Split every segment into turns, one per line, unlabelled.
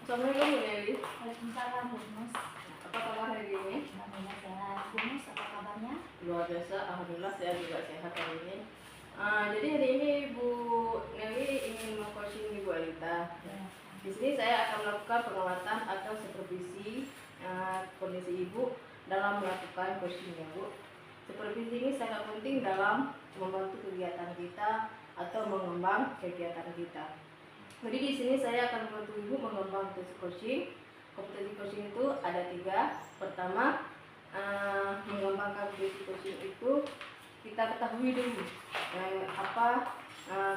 Assalamualaikum Bu Nelly.
Waalaikumsalam Bu Mus.
Apa kabar hari ini?
Alhamdulillah sehat. Bu Mus, apa kabarnya?
Luar biasa, alhamdulillah saya juga sehat hari ini. Jadi hari ini Bu Nelly ingin meng-coaching Ibu Alita.
Ya.
Di sini saya akan melakukan pengamatan atau supervisi kondisi Ibu dalam melakukan coaching ya Bu. Supervisi ini sangat penting dalam membantu kegiatan kita atau mengembang kegiatan kita. Jadi di sini saya akan membantu Ibu mengembang coaching. Kompetensi coaching itu ada 3. Pertama, mengembangkan kompetensi coaching itu kita ketahui dulu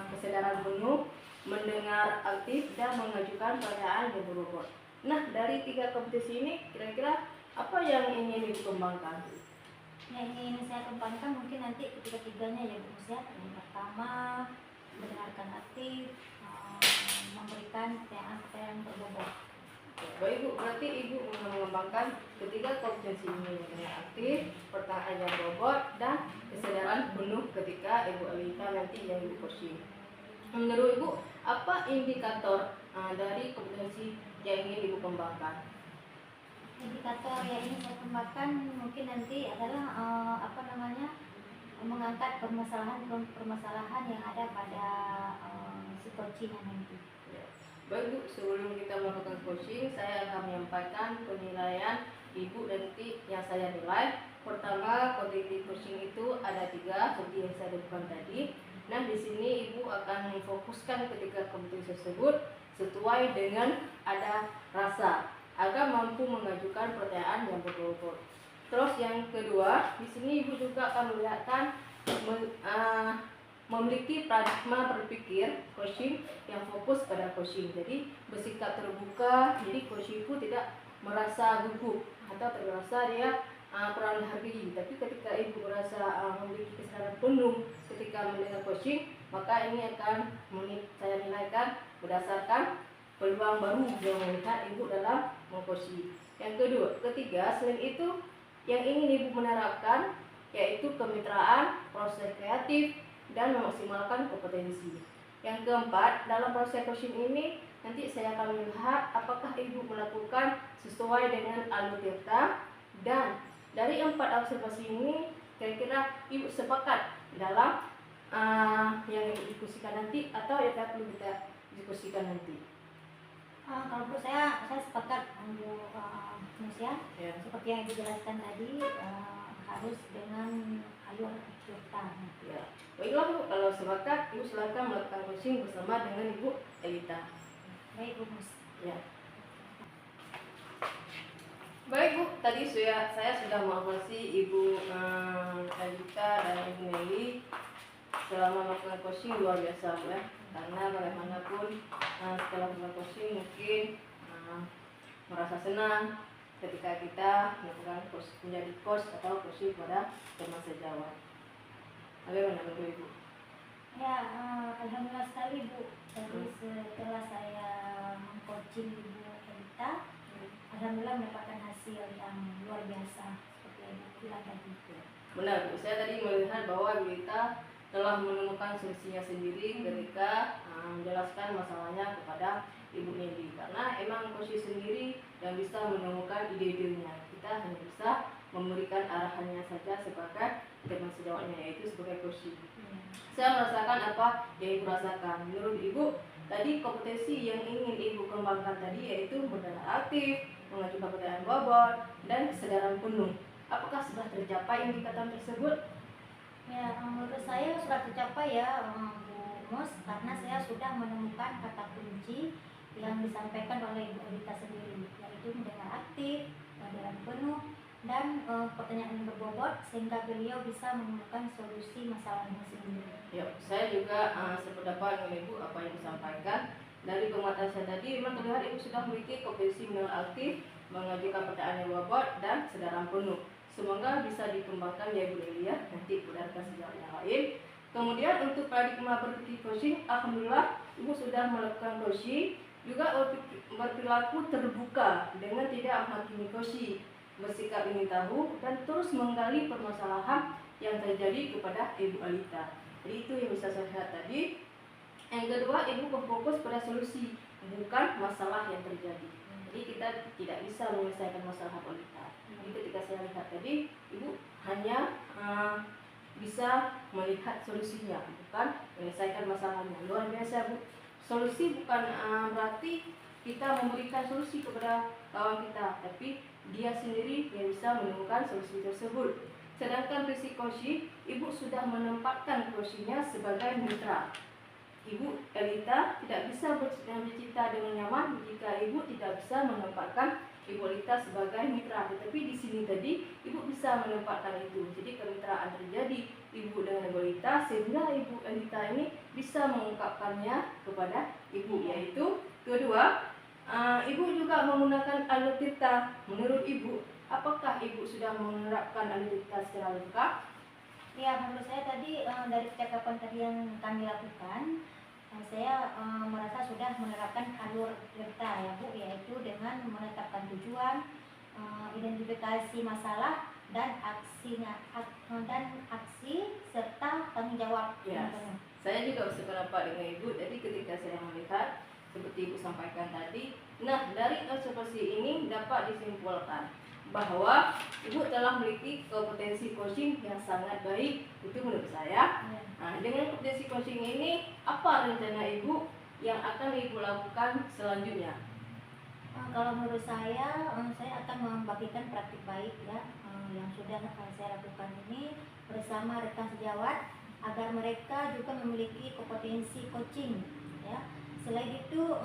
kesadaran penuh, mendengar aktif, dan mengajukan pertanyaan yang berbobot. Nah, dari 3 kompetensi ini kira-kira apa yang ingin Ibu kembangkan?
Yang ingin saya kembangkan mungkin nanti ketiga-tiganya ya Bu Mus ya. Yang pertama, mendengarkan aktif, memberikan pertanyaan berbobot.
Baik Bu, berarti Ibu mengembangkan ketiga kompetensi ini, yang aktif, pertanyaan yang bobot, dan kesadaran penuh ketika Ibu Alita nanti yang Ibu coaching. Menurut Ibu, apa indikator dari kompetensi yang ingin Ibu kembangkan?
Indikator yang ingin saya kembangkan mungkin nanti adalah mengangkat permasalahan yang ada pada si coaching nanti.
Baik Bu, sebelum kita melakukan coaching, saya akan menyampaikan penilaian Ibu nanti yang saya nilai. Pertama, kompetensi coaching itu ada 3 seperti yang saya lakukan tadi. Nah, di sini Ibu akan memfokuskan ketiga kompetensi tersebut sesuai dengan ada rasa agar mampu mengajukan pertanyaan yang berbobot. Terus yang kedua, di sini Ibu juga akan melihatkan memiliki paradigma berpikir coaching yang fokus pada coaching. Jadi bersikap terbuka, jadi coaching itu tidak merasa gugup atau terasa dia kurang dihargai. Tapi ketika Ibu merasa memiliki kesadaran penuh ketika mendengar coaching, maka ini akan saya nilaikan berdasarkan peluang baru yang melihat Ibu dalam mengcoaching. Yang ketiga, selain itu yang ingin Ibu menerapkan yaitu kemitraan, proses kreatif, dan memaksimalkan kompetensi. Yang keempat, dalam proses coaching ini nanti saya akan melihat apakah Ibu melakukan sesuai dengan alur cerita, dan dari 4 observasi ini kira-kira Ibu sepakat dalam yang Ibu diskusikan nanti atau yang perlu kita diskusikan nanti.
Kalau menurut saya sepakat untuk ya. Seperti yang dijelaskan tadi, harus dengan alur cerita.
Ya. Baiklah Bu, kalau sepakat Ibu silakan melakukan coaching bersama dengan Ibu Alita.
Baik Bu Mus.
Ya. Baik Bu, tadi saya sudah mengevaluasi Ibu Alita dan Ibu Nelly selama melakukan coaching. Luar biasa Bu ya. Karena bagaimanapun setelah melakukan coaching mungkin merasa senang ketika kita melakukan menjadi coach atau coaching pada teman sejawat. Bagaimana menurut Ibu?
Ya, alhamdulillah sekali Bu. Jadi setelah saya mengcoaching Ibu Alita, alhamdulillah mendapatkan hasil yang luar biasa seperti yang Ibu bilang tadi.
Benar Bu, saya tadi melihat bahwa Ibu Alita telah menemukan solusinya sendiri ketika menjelaskan masalahnya kepada Ibu Nelly. Karena emang coaching sendiri yang bisa menemukan ide-idenya. Kita hanya bisa memberikan arahannya saja sebagai teman sejawatnya, yaitu sebagai coaching. Saya merasakan apa yang Ibu rasakan. Menurut Ibu, tadi kompetensi yang ingin Ibu kembangkan tadi yaitu mendengar aktif, mengajukan pertanyaan bobot, dan kesadaran penuh. Apakah sudah tercapai indikator tersebut?
Ya, menurut saya sudah tercapai ya Bu Mus, karena saya sudah menemukan kata kunci yang disampaikan oleh Ibu Alita sendiri, yaitu mendengar aktif, kesadaran penuh, dan pertanyaan yang berbobot sehingga beliau bisa menemukan solusi masalahnya sendiri.
Ya, saya juga sependapat dengan Ibu apa yang disampaikan. Dari pengamatan saya tadi memang terlihat Ibu sudah memiliki kompetensi mendengar aktif, mengajukan pertanyaan yang bobot, dan kesadaran penuh. Semoga bisa dikembangkan ya Bu Nelly ya, nanti berdasarkan sejauh yang lain. Kemudian untuk paradigma berpikir coaching, alhamdulillah Ibu sudah melakukan coaching, juga berperilaku terbuka dengan tidak menghakimi coaching, bersikap ingin tahu, dan terus menggali permasalahan yang terjadi kepada Ibu Alita. Jadi itu yang bisa saya lihat tadi. Yang kedua, Ibu berfokus pada solusi, bukan masalah yang terjadi. Jadi kita tidak bisa menyelesaikan masalah balita. Jadi ketika saya lihat tadi, ibu hanya bisa melihat solusinya, bukan menyelesaikan masalahnya. Luar biasa bu. Solusi bukan berarti kita memberikan solusi kepada kawan kita, tapi dia sendiri yang bisa menemukan solusi tersebut. Sedangkan prinsip coaching, ibu sudah menempatkan coachingnya sebagai mitra. Ibu Elita tidak bisa bercita dengan nyaman jika ibu tidak bisa menempatkan ibu Elita sebagai mitra. Tetapi di sini tadi ibu bisa menempatkan itu. Jadi kemitraan terjadi ibu dengan ibu Elita sehingga ibu Elita ini bisa mengungkapkannya kepada ibu, yaitu kedua, ibu juga menggunakan alutsista. Menurut ibu, apakah ibu sudah menerapkan alutsista secara lengkap?
Ya, menurut saya tadi dari percakapan tadi yang kami lakukan, saya merasa sudah menerapkan alur Tirta ya Bu, yaitu dengan menetapkan tujuan, identifikasi masalah dan aksi serta tanggung jawab.
Ya, saya juga bersependapat dengan ibu. Jadi ketika saya melihat seperti ibu sampaikan tadi, nah dari observasi ini dapat disimpulkan bahwa ibu telah memiliki kompetensi coaching yang sangat baik, itu menurut saya. Nah, dengan kompetensi coaching ini, apa rencana ibu yang akan ibu lakukan selanjutnya?
Kalau menurut saya akan membagikan praktik baik ya yang sudah saya lakukan ini bersama rekan sejawat agar mereka juga memiliki kompetensi coaching ya. Selain itu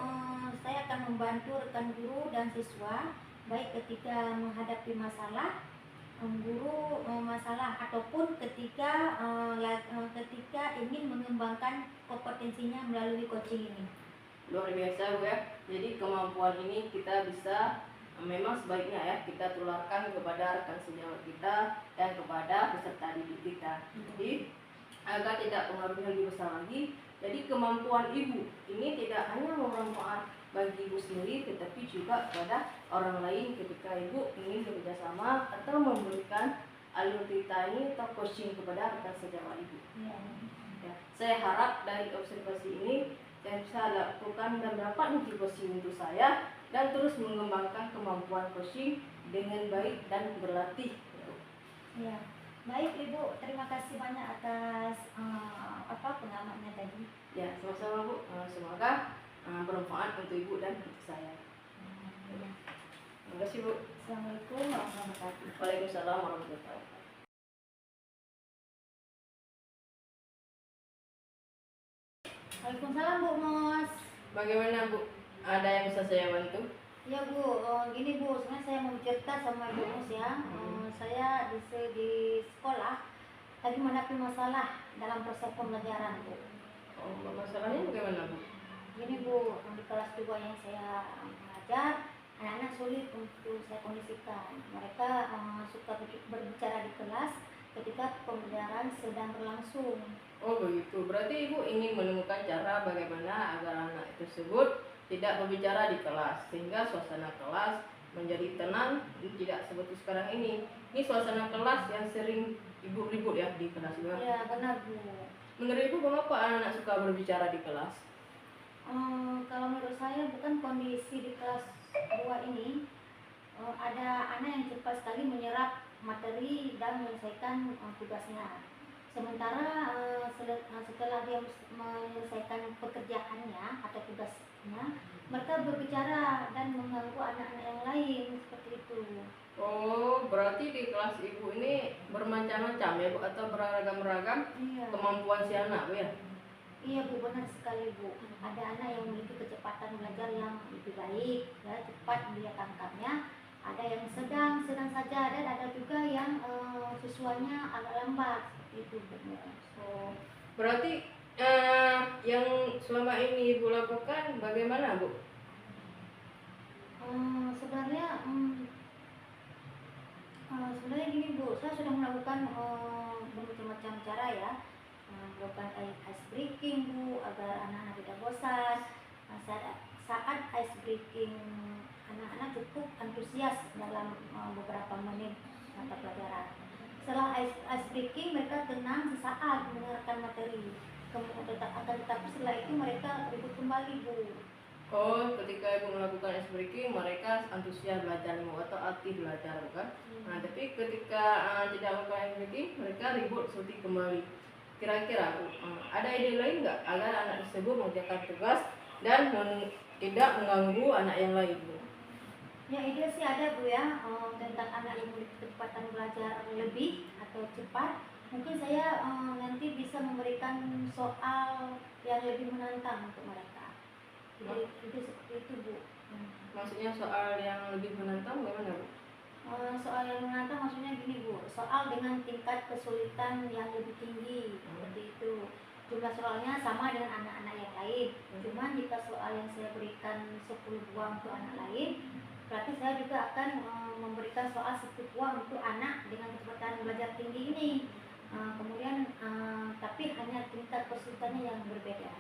saya akan membantu rekan guru dan siswa baik ketika menghadapi masalah masalah ataupun ketika ingin mengembangkan kompetensinya melalui coaching ini.
Luar biasa Bu ya. Jadi kemampuan ini kita bisa memang sebaiknya ya kita tularkan kepada rekan sejawat kita dan kepada peserta didik kita. Jadi agar tidak pengaruhnya lebih besar lagi. Jadi kemampuan ibu ini tidak hanya bermanfaat bagi ibu sendiri, tetapi juga kepada orang lain ketika ibu ingin bekerja sama atau memberikan alutsista ini atau coaching kepada rekan sejawat ibu. Ya, saya harap dari observasi ini saya bisa lakukan dan dapat motivasi untuk saya dan terus mengembangkan kemampuan coaching dengan baik dan berlatih.
Ya, baik Ibu, terima kasih banyak atas pengalamannya tadi.
Ya, sama-sama Bu. Semoga bermanfaat untuk ibu dan untuk saya.
Ya.
Terima kasih Bu.
Assalamualaikum warahmatullahi wabarakatuh.
Waalaikumsalam warahmatullahi wabarakatuh.
Waalaikumsalam Bu Mos.
Bagaimana Bu? Ada yang bisa saya bantu?
Ya Bu, gini Bu, sebenarnya saya mau cerita sama Bu Mos ya. Saya di sekolah lagi menghadapi masalah dalam proses pembelajaran Bu.
Oh, masalahnya bagaimana Bu?
Gini Bu, di kelas 2 yang saya mengajar, anak-anak sulit untuk saya kondisikan. Mereka suka berbicara di kelas ketika pembelajaran sedang berlangsung.
Oh begitu, berarti ibu ingin menemukan cara bagaimana agar anak tersebut tidak berbicara di kelas sehingga suasana kelas menjadi tenang, tidak seperti sekarang ini. Ini suasana kelas yang sering ibu ribut ya di kelas juga.
Ya benar Bu.
Menurut ibu mengapa anak-anak suka berbicara di kelas?
Kalau menurut saya bukan kondisi di kelas 2 ini ada anak yang cepat sekali menyerap materi dan menyelesaikan tugasnya. Sementara setelah dia menyelesaikan pekerjaannya atau tugasnya, mereka berbicara dan mengganggu anak-anak yang lain seperti itu.
Oh, berarti di kelas ibu ini bermacam-macam ya Bu, atau beragam-ragam kemampuan si anak Bu ya?
Iya Bu, benar sekali Bu. Ada anak yang memiliki kecepatan belajar yang lebih baik, ya cepat dia tangkapnya. Ada yang sedang saja, dan ada juga yang siswanya agak lambat itu Bu.
Oh, berarti yang selama ini ibu lakukan bagaimana Bu?
Sebenarnya gini Bu, saya sudah melakukan bermacam-macam cara ya. Melakukan ice breaking Bu agar anak-anak tidak bosan. Saat ice breaking anak-anak cukup antusias dalam beberapa menit mata pelajaran. Setelah ice breaking mereka tenang sesaat mendengarkan materi. Kemudian tetapi setelah itu mereka ribut kembali Bu.
Oh, ketika ibu melakukan ice breaking, mereka antusias belajar atau aktif belajar, bukan? Nah, tapi ketika tidak melakukan ice breaking, mereka ribut seperti kembali. Kira-kira ada ide lain nggak agar anak tersebut mengerjakan tugas dan tidak mengganggu anak yang lain, Bu?
Ya, ide sih ada Bu ya, tentang anak yang memiliki kecepatan belajar lebih atau cepat. Mungkin saya nanti bisa memberikan soal yang lebih menantang untuk mereka. Ide seperti itu Bu.
Maksudnya soal yang lebih menantang bagaimana, Bu?
Soal yang menantang maksudnya gini Bu, soal dengan tingkat kesulitan yang lebih tinggi, seperti itu. Jumlah soalnya sama dengan anak-anak yang lain. Cuman jika soal yang saya berikan 10 buah untuk anak lain, berarti saya juga akan memberikan soal 10 buah untuk anak dengan kecepatan belajar tinggi ini. Kemudian tapi hanya tingkat kesulitannya yang berbeda.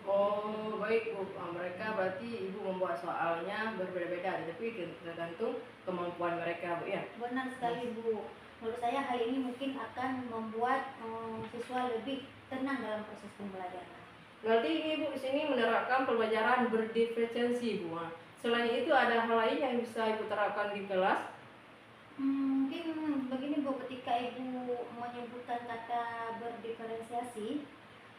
Oh, baik Bu. Mereka berarti Ibu membuat soalnya berbeda-beda, tapi tergantung kemampuan mereka, Bu ya.
Benar sekali Bu. Menurut saya hal ini mungkin akan membuat siswa lebih tenang dalam proses pembelajaran.
Berarti Ibu di sini menerapkan pembelajaran berdiferensiasi, Bu. Selain itu ada hal lain yang bisa Ibu terapkan di kelas?
Mungkin begini Bu, ketika Ibu menyebutkan kata berdiferensiasi,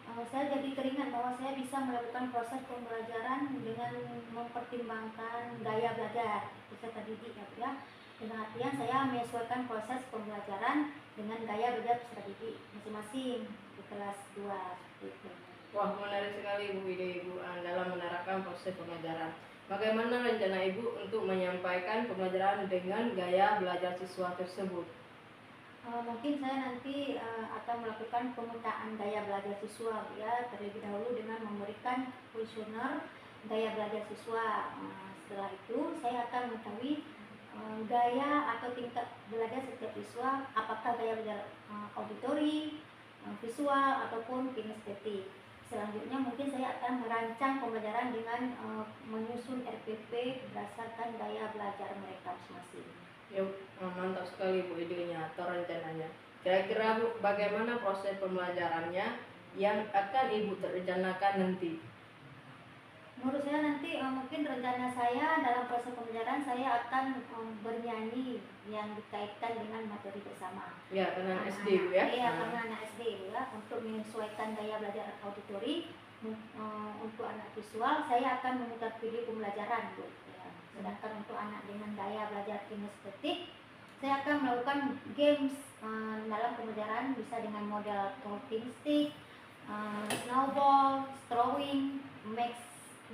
saya jadi teringat bahwa saya bisa melakukan proses pembelajaran dengan mempertimbangkan gaya belajar peserta didik ya. Dengan artian saya menyesuaikan proses pembelajaran dengan gaya belajar peserta didik masing-masing di kelas 2 seperti itu.
Wah, menarik sekali Bu ide Ibu dalam menerapkan proses pembelajaran. Bagaimana rencana Ibu untuk menyampaikan pembelajaran dengan gaya belajar siswa tersebut?
Mungkin saya nanti akan melakukan pemetaan gaya belajar siswa ya, terlebih dahulu dengan memberikan kuesioner gaya belajar siswa. Setelah itu saya akan mengetahui gaya atau tingkat belajar setiap siswa, apakah gaya belajar auditori, visual ataupun kinestetik. Selanjutnya mungkin saya akan merancang pembelajaran dengan menyusun RPP berdasarkan gaya belajar mereka masing-masing.
Ya, mantap sekali Bu idenya atau rencananya. Kira-kira Bu, bagaimana proses pembelajarannya yang akan Ibu rencanakan nanti?
Menurut saya nanti mungkin rencana saya dalam proses pembelajaran saya akan bernyanyi yang dikaitkan dengan materi bersama.
Ya, karena
Anak-anak.
SD Bu ya.
Iya, karena anak SD Bu ya, untuk menyesuaikan gaya belajar auditori. Untuk anak visual saya akan memutar video pembelajaran Bu. Ya. Sedangkan untuk anak dengan gaya belajar kinestetik saya akan melakukan games dalam pembelajaran, bisa dengan model talking stick, snowball, throwing, make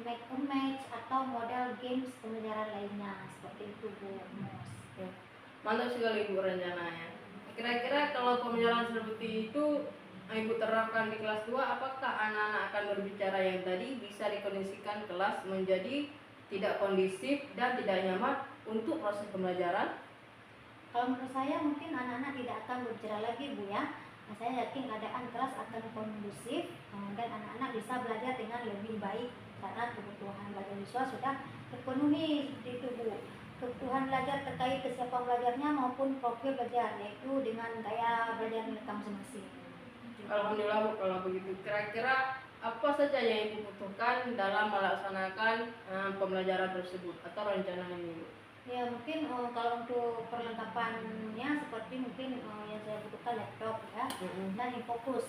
a match atau model games pembelajaran lainnya seperti itu Bu.
Ya. Mantap sekali Bu rencananya. Kira-kira kalau pembelajaran seperti itu Ibu terapkan di kelas 2, apakah anak-anak akan berbicara yang tadi bisa dikondisikan kelas menjadi tidak kondisif dan tidak nyaman untuk proses pembelajaran?
Kalau menurut saya mungkin anak-anak tidak akan berbicara lagi Bu ya. Saya yakin keadaan kelas akan kondusif dan anak-anak bisa belajar dengan lebih baik karena kebutuhan belajar siswa sudah terpenuhi seperti itu Bu. Kebutuhan belajar terkait kesiapan belajarnya maupun profil belajar, yaitu dengan gaya belajar mereka masing-masing.
Alhamdulillah Bu, kalau begitu. Kira-kira apa saja yang Ibu butuhkan dalam melaksanakan pembelajaran tersebut atau rencana ini Bu?
Ya mungkin kalau untuk perlengkapannya seperti mungkin yang saya butuhkan laptop ya, dan infocus.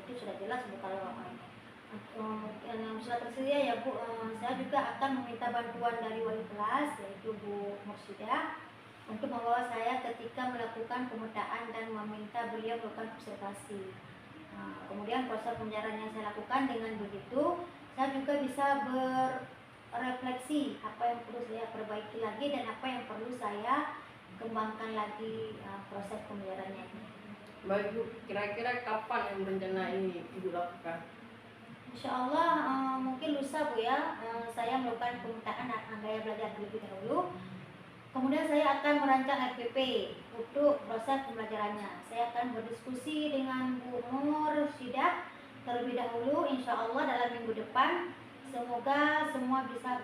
Itu sudah jelas Bu kalau yang sudah tersedia ya Bu. Saya juga akan meminta bantuan dari wali kelas yaitu Bu Mursyida untuk membawa saya ketika melakukan pemetaan dan meminta beliau melakukan observasi. Kemudian proses pembelajaran yang saya lakukan dengan begitu saya juga bisa berefleksi apa yang perlu saya perbaiki lagi dan apa yang perlu saya kembangkan lagi proses pembelajarannya ini.
Baik Bu, kira-kira kapan yang rencana ini Ibu lakukan?
Insya Allah mungkin lusa Bu ya, saya melakukan pemetaan gaya belajar terlebih dahulu. Kemudian saya akan merancang RPP untuk proses pembelajarannya. Saya akan berdiskusi dengan Bu Mursyida terlebih dahulu. Insya Allah dalam minggu depan semoga semua bisa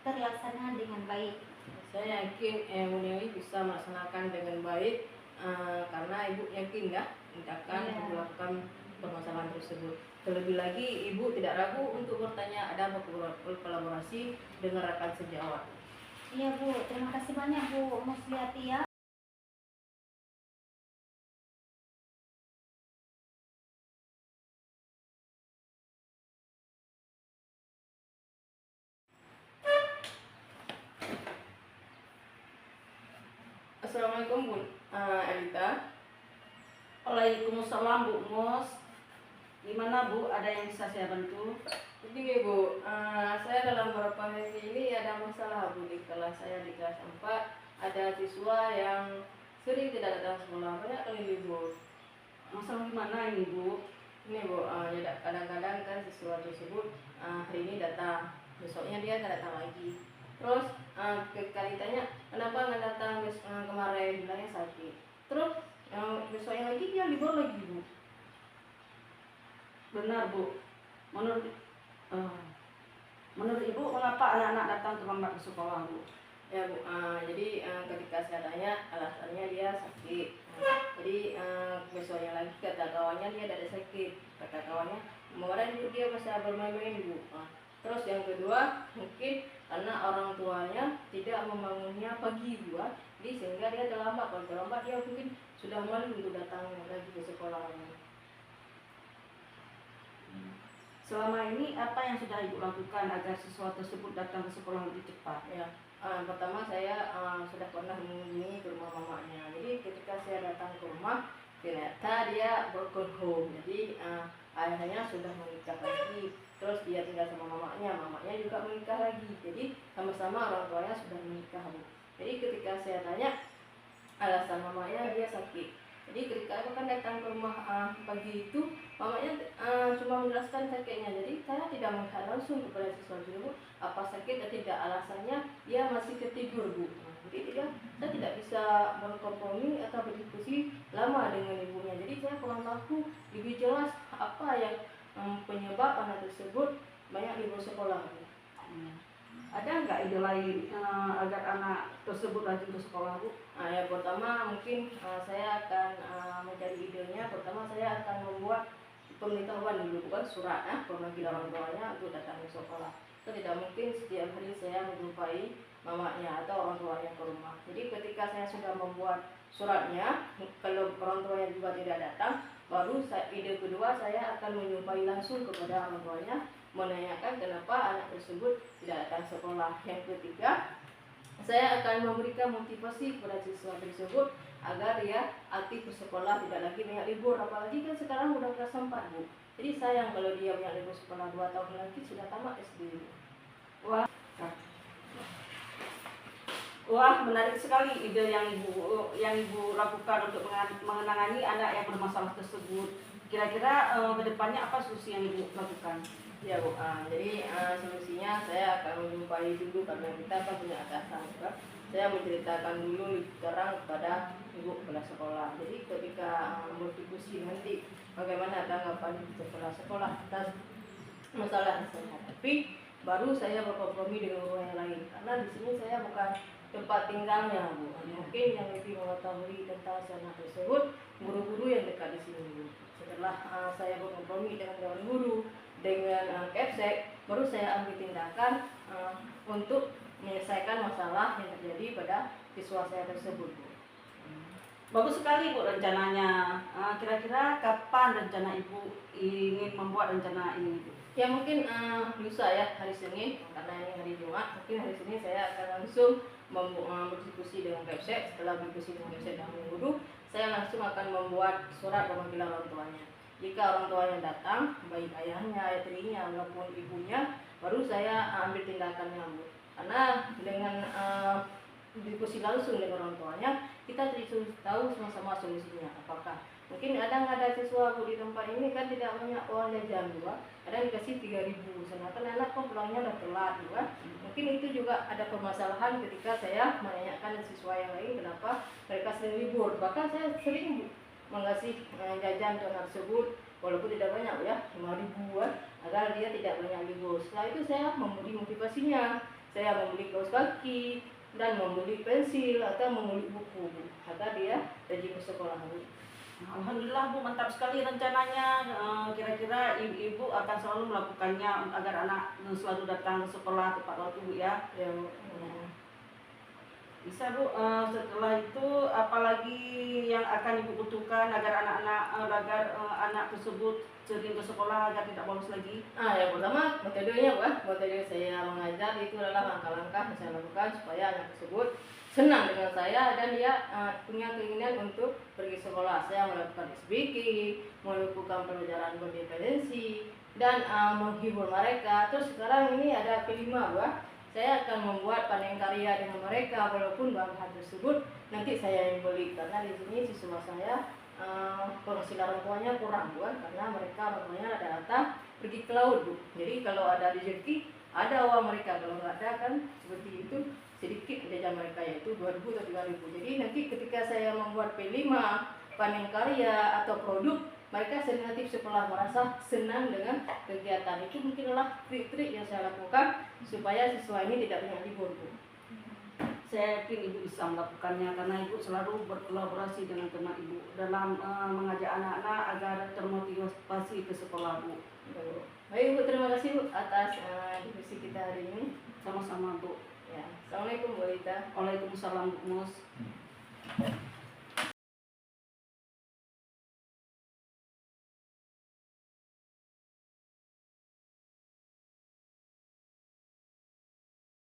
terlaksana dengan baik.
Saya yakin Bu Nelly bisa melaksanakan dengan baik karena Ibu yakin ya akan melakukan permasalahan tersebut. Terlebih lagi ibu tidak ragu untuk bertanya, ada berkolaborasi dengan rekan sejawat.
Iya Bu, terima kasih banyak Bu Musliati ya.
Assalamualaikum Bu Elita.
Waalaikumsalam Bu Mus. Gimana Bu, ada yang bisa saya bantu?
Begini Bu, saya dalam beberapa hari ini ada masalah Bu di kelas saya, di kelas 4 ada siswa yang sering tidak datang sekolah, banyak kali libur.
Masalah gimana ini Bu?
Ini Bu, ya kadang-kadang kan siswa tersebut hari ini datang, besoknya dia nggak datang lagi. Terus kali tanya, kenapa nggak datang kemarin, bilangnya sakit. Terus besoknya lagi dia libur lagi Bu.
Benar Bu. Menurut Ibu mengapa anak-anak datang terlambat ke sekolah Bu?
Ya Bu, jadi ketika saya tanya alasannya dia sakit. Jadi besoknya lagi kata kawannya dia ada sakit. Kata kawannya kemarin dia masih bermain-main Bu. Terus yang kedua mungkin karena orang tuanya tidak membangunnya pagi Bu. Jadi sehingga dia terlambat. Kalau terlambat dia mungkin sudah malu untuk datang lagi ke sekolahnya.
Selama ini apa yang sudah Ibu lakukan agar siswa tersebut datang ke sekolah lebih cepat?
Ya, pertama saya sudah pernah mengunjungi ke rumah mamanya. Jadi ketika saya datang ke rumah, ternyata dia broken home. Jadi ayahnya sudah menikah lagi, terus dia tinggal sama mamanya juga menikah lagi. Jadi sama-sama orang tuanya sudah menikah Bu. Jadi ketika saya tanya alasan mamanya dia sakit. Jadi ketika aku kan datang ke rumah pagi itu, mamanya cuma menjelaskan sakitnya. Jadi saya tidak melihat langsung kepada siswa tersebut apa sakit atau tidak, alasannya dia masih ketidur Bu. Jadi saya tidak bisa berkompromi atau berdiskusi lama dengan ibunya. Jadi saya kurang tahu lebih jelas apa yang penyebab anak tersebut banyak libur sekolah Bu.
Ada nggak ide lain agar anak tersebut rajin ke sekolah Bu?
Ya pertama mungkin saya akan mencari idenya. Pertama saya akan membuat pemberitahuan dulu, bukan surat pemanggilan orang tuanya untuk datang ke sekolah. Itu tidak mungkin setiap hari saya menjumpai mamanya atau orang tuanya ke rumah. Jadi ketika saya sudah membuat suratnya, kalau orang tuanya juga tidak datang, baru ide kedua saya akan menjumpai langsung kepada orang tuanya, menanyakan kenapa anak tersebut tidak datang sekolah. Yang ketiga, saya akan memberikan motivasi kepada siswa tersebut agar dia aktif bersekolah, tidak lagi banyak libur. Apalagi kan sekarang udah kelas 4 Bu. Jadi sayang kalau dia banyak libur sekolah 2 tahun lagi sudah tamat SD.
Wah, menarik sekali ide yang Ibu lakukan untuk mengenangani anak yang bermasalah tersebut. Kira-kira kedepannya apa solusi yang Ibu lakukan?
Ya Bu, jadi solusinya saya akan menjumpai dulu karena kita kan punya atasan kan. Saya menceritakan dulu terang kepada ibu kepala sekolah. Jadi ketika berdiskusi nanti bagaimana tanggapan sekolah atas masalah saya. Tapi baru saya berkompromi dengan orang yang lain karena di sini saya bukan tempat tinggalnya Bu. Mungkin yang lebih mengetahui tentang sana tersebut guru-guru yang dekat di sini Bu. Setelah saya berkompromi dengan dewan guru, dengan Kepsek, baru saya ambil tindakan untuk menyelesaikan masalah yang terjadi pada siswa saya tersebut Bu.
Bagus sekali Bu rencananya. Kira-kira kapan rencana Ibu ingin membuat rencana ini Bu?
Ya mungkin lusa ya, hari Senin, karena ini hari Jumat. Mungkin hari Senin saya akan langsung berdiskusi dengan Kepsek. Setelah berdiskusi dengan Kepsek dan guru, saya langsung akan membuat surat pemanggilan orang tuanya. Jika orang tuanya datang, baik ayahnya, istrinya, maupun ibunya, baru saya ambil tindakannya Bu. Karena dengan diskusi langsung dengan orang tuanya, kita tahu sama-sama solusinya. Apakah mungkin ada siswa Bu di tempat ini kan tidak banyak uang jajan Bu, ada yang dikasih 3.000, sedangkan anak kok pulangnya udah telat Bu. Mungkin itu juga ada permasalahan ketika saya menanyakan siswa yang lain kenapa mereka sering libur. Bahkan saya sering Bu mengasih jajan ke anak tersebut walaupun tidak banyak ya, 5.000 agar dia tidak banyak libur. Setelah itu saya memberi motivasinya, saya membeli kaos kaki dan membeli pensil atau membeli buku agar dia rajin ke sekolah Bu.
Alhamdulillah Bu, mantap sekali rencananya. Kira-kira ibu akan selalu melakukannya agar anak selalu datang ke sekolah tepat waktu Bu ya.
Ya,
Bisa Bu. Setelah itu apalagi yang akan Ibu butuhkan agar anak tersebut sering ke sekolah agar tidak bolos lagi?
yang pertama metodenya Bu, metode saya mengajar itu adalah langkah-langkah yang saya lakukan supaya anak tersebut senang dengan saya dan dia punya keinginan untuk pergi sekolah. Saya melakukan SBK, melakukan pelajaran berdependensi dan menghibur mereka. Terus sekarang ini ada kelima Bu, saya akan membuat panen karya dengan mereka walaupun bahan tersebut nanti saya yang beli karena di sini siswa saya penghasilan orang tuanya kurang Bu, karena mereka orang tuanya rata-rata pergi ke laut Bu. Jadi kalau ada rezeki ada uang mereka, kalau nggak ada kan seperti itu sedikit jajan mereka yaitu 2.000 atau 3.000. Jadi nanti ketika saya membuat P5 panen karya atau produk, mereka sensitif sekolah merasa senang dengan kegiatan itu. Mungkinlah trik-trik yang saya lakukan supaya siswa ini tidak banyak libur Bu.
Saya yakin Ibu bisa melakukannya karena Ibu selalu berkolaborasi dengan teman Ibu dalam mengajak anak-anak agar termotivasi ke sekolah Bu.
Baik Bu, terima kasih Bu atas diskusi kita hari ini.
Sama-sama Bu.
Ya, Assalamualaikum Bu Lita.
Waalaikumsalam Bu Mus.